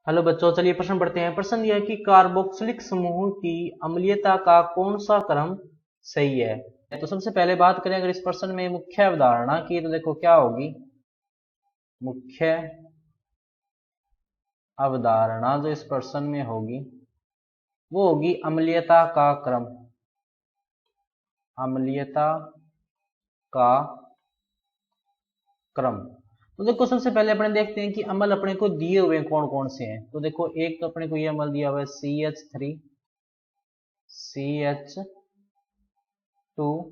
Hello बच्चों, चलिए प्रश्न पढ़ते हैं। प्रश्न यह है कि कार्बोक्सिलिक समूह की अम्लीयता का कौन सा क्रम सही है। तो सबसे पहले बात करें अगर इस प्रश्न में मुख्य अवधारणा की, तो देखो क्या होगी। मुख्य अवधारणा जो इस प्रश्न में होगी वो होगी अम्लीयता का क्रम। अम्लीयता का क्रम। तो देखो सबसे पहले अपने देखते हैं कि अम्ल अपने को दिए हुए कौन कौन से हैं। तो देखो एक तो अपने को ये अम्ल दिया हुआ है CH3 CH2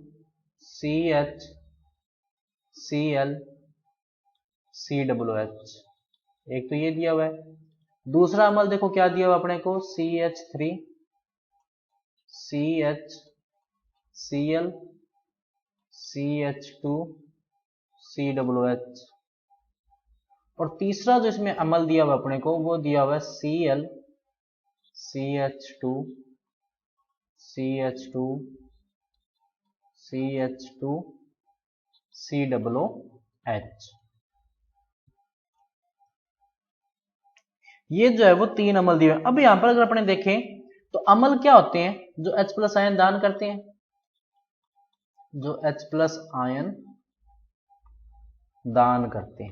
CHCl COOH। एक तो ये दिया हुआ है। दूसरा अम्ल देखो क्या दिया हुआ अपने को CH3 CHCl CH2 COOH। और तीसरा जो इसमें अम्ल दिया हुआ अपने को वो दिया हुआ है Cl CH2 CH2 CH2 COOH। ये जो है वो तीन अम्ल दिए हुए। अब यहां पर अगर अपने देखें तो अम्ल क्या होते हैं जो H+ आयन दान करते हैं, जो H+ आयन दान करते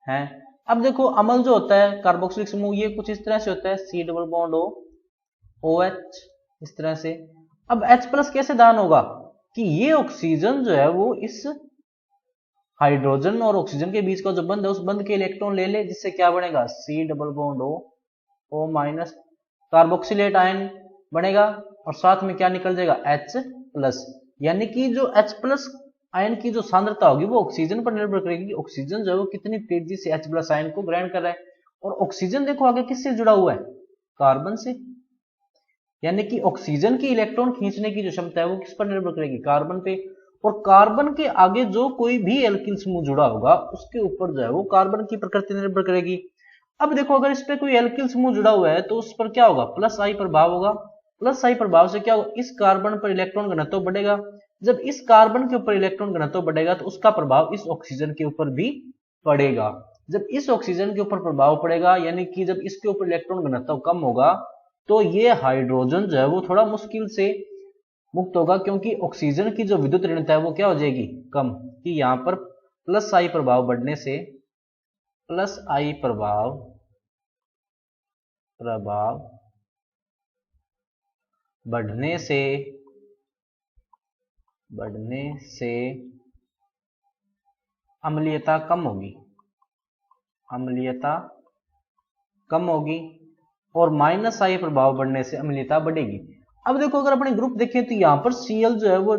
हैं। अब देखो अम्ल जो होता है कार्बोक्सिलिक समूह ये कुछ इस तरह से होता है C डबल बॉन्ड OH इस तरह से। अब H+ कैसे दान होगा कि ये ऑक्सीजन जो है वो इस हाइड्रोजन और ऑक्सीजन के बीच का जो बंध है उस बंध के इलेक्ट्रॉन ले ले, जिससे क्या बनेगा C double bond O- carboxylate ion बनेगा और साथ में क्या निकल जाएगा H+। यानी कि जो H+ आयन की जो सांद्रता होगी वो ऑक्सीजन पर निर्भर करेगी कि ऑक्सीजन जो है वो कितनी तेजी से H+ आयन को ग्रहण कर रहा है। और ऑक्सीजन देखो आगे किससे जुड़ा हुआ है, कार्बन से। यानी कि ऑक्सीजन की इलेक्ट्रॉन खींचने की जो क्षमता है वो किस पर निर्भर करेगी, कार्बन पे। और कार्बन के आगे जो कोई भी एल्किल समूह जुड़ा होगा उसके ऊपर जो है वो कार्बन की प्रकृति निर्भर करेगी। अब देखो अगर इस पे कोई एल्किल समूह जुड़ा हुआ है तो उस पर क्या होगा, +I प्रभाव होगा। +I प्रभाव से क्या होगा, इस कार्बन पर इलेक्ट्रॉन घनत्व बढ़ेगा। जब इस कार्बन के ऊपर इलेक्ट्रॉन घनत्व बढ़ेगा तो उसका प्रभाव इस ऑक्सीजन के ऊपर भी पड़ेगा। जब इस ऑक्सीजन के ऊपर प्रभाव पड़ेगा यानी कि जब इसके ऊपर इलेक्ट्रॉन घनत्व कम होगा तो ये हाइड्रोजन जो है वो थोड़ा मुश्किल से मुक्त होगा, क्योंकि ऑक्सीजन की जो विद्युत ऋणता है वो क्या हो जाएगी, कम। कि यहां पर +I प्रभाव बढ़ने से +I प्रभाव बढ़ने से अम्लीयता कम होगी और -I प्रभाव बढ़ने से अम्लीयता बढ़ेगी। अब देखो अगर अपने ग्रुप देखें तो यहां पर Cl जो है वो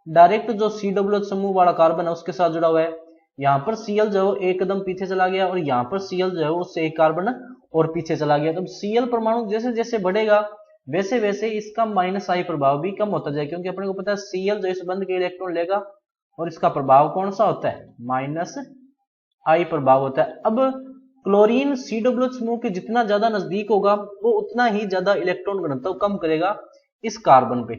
डायरेक्ट जो COOH समूह वाला कार्बन है उसके साथ जुड़ा हुआ है। यहाँ पर Cl जो है वो एक कदम पीछे चला गया और यहाँ पर Cl जो है वो उससे एक कार्बन और पीछे चला गया। तो Cl परमाणु जैसे जैसे बढ़ेगा वैसे वैसे इसका -I प्रभाव भी कम होता जाएगा, क्योंकि अपने को पता है Cl जो इस बंध के इलेक्ट्रॉन लेगा और इसका प्रभाव कौन सा होता है, -I प्रभाव होता है। अब क्लोरीन COOH समूह के जितना ज्यादा नजदीक होगा वो उतना ही ज्यादा इलेक्ट्रॉन घनत्व कम करेगा इस कार्बन पे।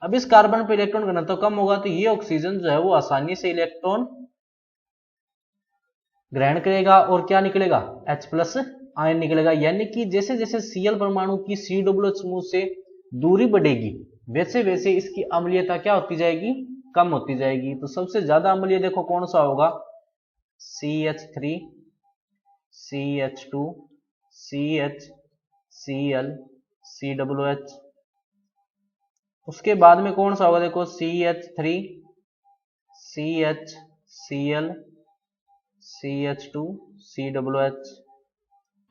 अब इस कार्बन पे इलेक्ट्रॉन घनत्व कम होगा तो ये ऑक्सीजन जो है वो आसानी से इलेक्ट्रॉन ग्रहण करेगा और क्या निकलेगा, H+ आयन निकलेगा। यानी कि जैसे जैसे Cl परमाणु की COOH समूह से दूरी बढ़ेगी वैसे वैसे इसकी अम्लीयता क्या होती जाएगी, कम होती जाएगी। तो सबसे ज्यादा अम्लीय देखो कौन सा होगा, CH3 CH2 CHCl COOH। उसके बाद में कौन सा होगा, देखो CH3 CHCl CH2 COOH।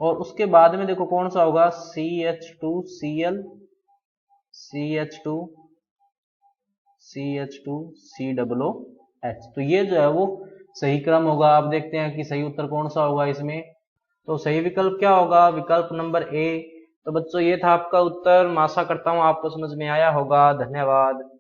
और उसके बाद में देखो कौन सा होगा, CH2Cl CH2 CH2 COOH। तो ये जो है वो सही क्रम होगा। आप देखते हैं कि सही उत्तर कौन सा होगा इसमें। तो सही विकल्प क्या होगा, विकल्प नंबर A। तो बच्चों ये था आपका उत्तर। मैं आशा करता हूं आपको समझ में आया होगा। धन्यवाद।